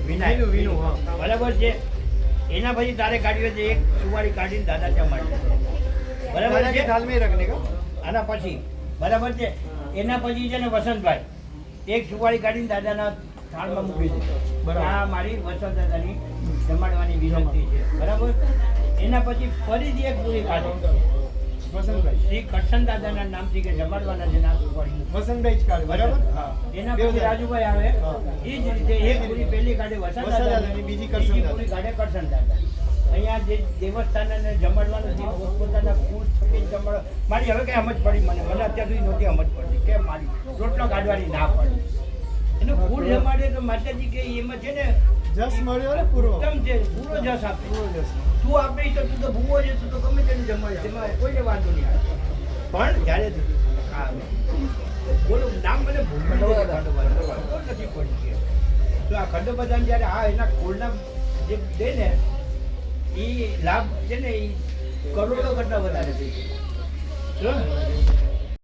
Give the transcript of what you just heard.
વિનય બરાબર છે. એના પછી તારે કાઢ્યો છે એક સુવાળી કાઢીને દાદા જમાડી, બરાબર છે. આના પછી બરાબર છે. એના પછી છે ને વસંતભાઈ એક સુવાળી કાઢીને દાદાના થાળમાં મૂકી દે. આ મારી વસંત દાદાની જમાડવાની વિનંતી છે, બરાબર. એના પછી ફરીથી એક પૂરી કાઢો વસંતભાઈ શ્રી કરશન દાદાના નામથી કે જમાડવાના છે નામ સુવાળી વસંતભાઈ જ કાઢે, બરાબર. એના પછી રાજુભાઈ આવે એ જ રીતે એક પૂરી પહેલી કાઢે વસંત દાદાની, બીજી પૂરી કાઢે કરશન દાદા. અહીંયા જે દેવસ્થાનને જમાડવાનું જે પોતપોતાના કુળ થકી જમાડ મારી હવે કઈ સમજ પડી મને અત્યાર સુધી નહોતી સમજ પડતી કે મારી રોટલો કાઢવાની ના પડી. એનું કુળ જમાડે તો માતાજી કે એમાં છે ને જસ મળ્યો ને પૂરો એકદમ છે, પૂરો જસ આપે. તું આપે તો તું તો ભૂવો છે, તું તો ગમે તેનું જમાડે, એમાં કોઈને વાંધો નહીં આવે. પણ જ્યારે બોલો નામ મને ભૂલ નથી પડી તો આ ખંડોબદાન જ્યારે આ એના કુળના જે દે ને એ લાભ છે ને એ કરોડો કરતા વધારે થઈ ગયો.